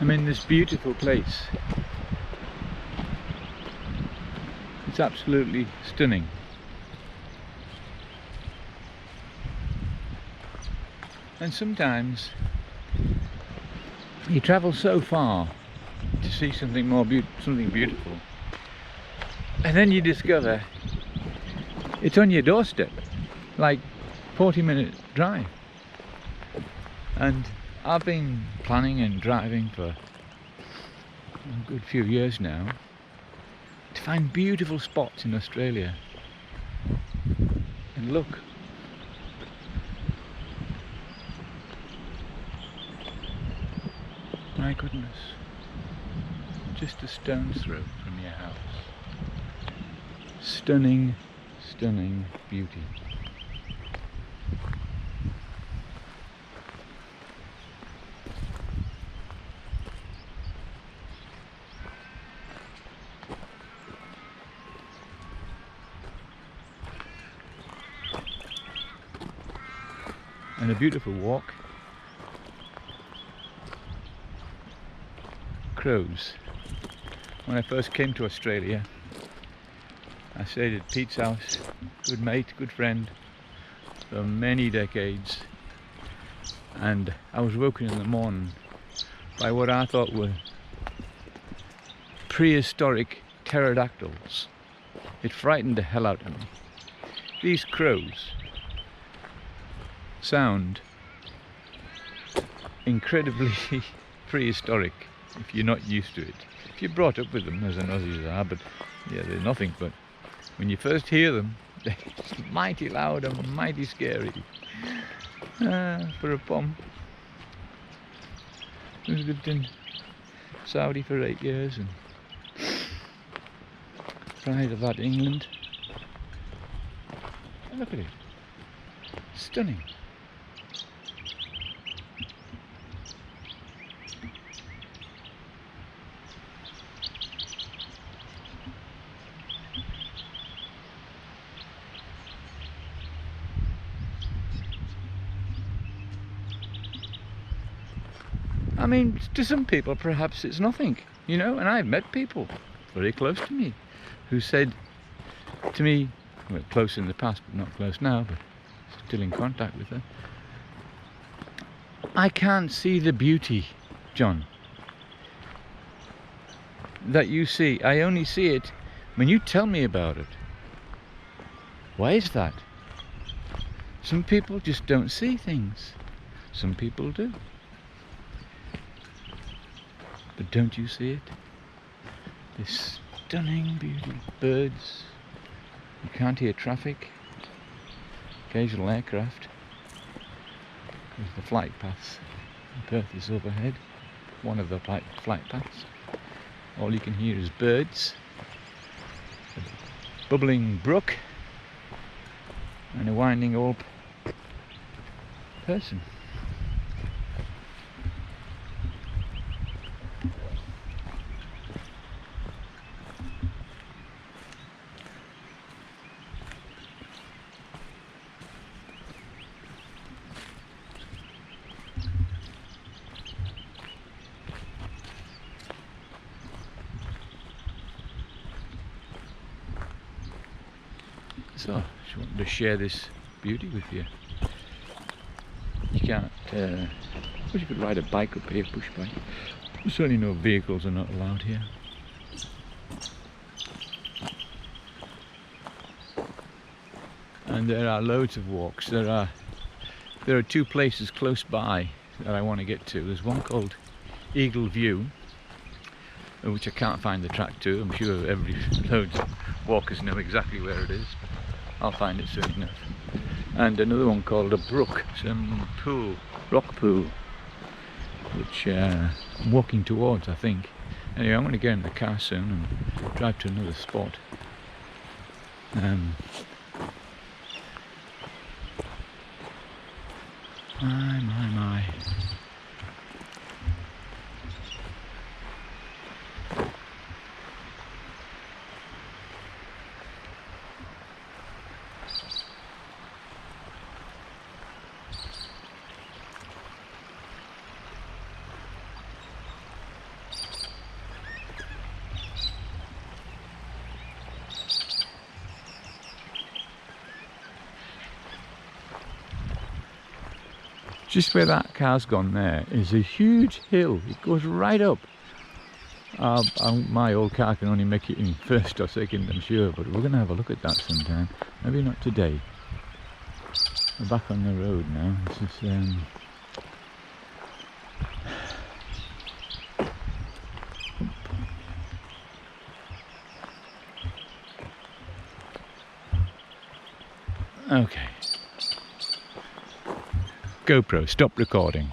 I'm in this beautiful place. It's absolutely stunning. And sometimes you travel so far to see something something beautiful, and then you discover it's on your doorstep, like 40-minute drive. And I've been planning and driving for a good few years now to find beautiful spots in Australia. And look, my goodness, just a stone's throw from your house. Stunning, stunning beauty. And a beautiful walk. Crows. When I first came to Australia, I stayed at Pete's house, good mate, good friend, for many decades, and I was woken in the morning by what I thought were prehistoric pterodactyls. It frightened the hell out of me. These crows sound incredibly prehistoric if you're not used to it. If you're brought up with them, as an Aussies are, but yeah, they're nothing. But when you first hear them, they're mighty loud and mighty scary. For a pom who's lived in Saudi for 8 years, and prior to that England. And look at it, stunning. I mean, to some people perhaps it's nothing, you know, and I've met people very close to me who said to me, well, close in the past but not close now, but still in contact with her, I can't see the beauty, John, that you see. I only see it when you tell me about it. Why is that? Some people just don't see things. Some people do. But don't you see it? This stunning beauty. Birds. You can't hear traffic. Occasional aircraft. There's the flight paths. Perth is overhead. One of the flight paths. All you can hear is birds. A bubbling brook. And a winding old person. So, I just wanted to share this beauty with you. You can't, well, you could ride a bike up here, push bike. Certainly no vehicles are not allowed here. And there are loads of walks. There are 2 places close by that I want to get to. There's one called Eagle View, which I can't find the track to. I'm sure loads of walkers know exactly where it is. I'll find it soon enough. And another one called a brook, some pool, rock pool, which I'm walking towards, I think. Anyway, I'm going to get in the car soon and drive to another spot. My. just where that car's gone there is a huge hill. It goes right up. My old car can only make it in first or second, I'm sure, but we're going to have a look at that sometime. Maybe not today. We're back on the road now. This is, okay. GoPro, stop recording.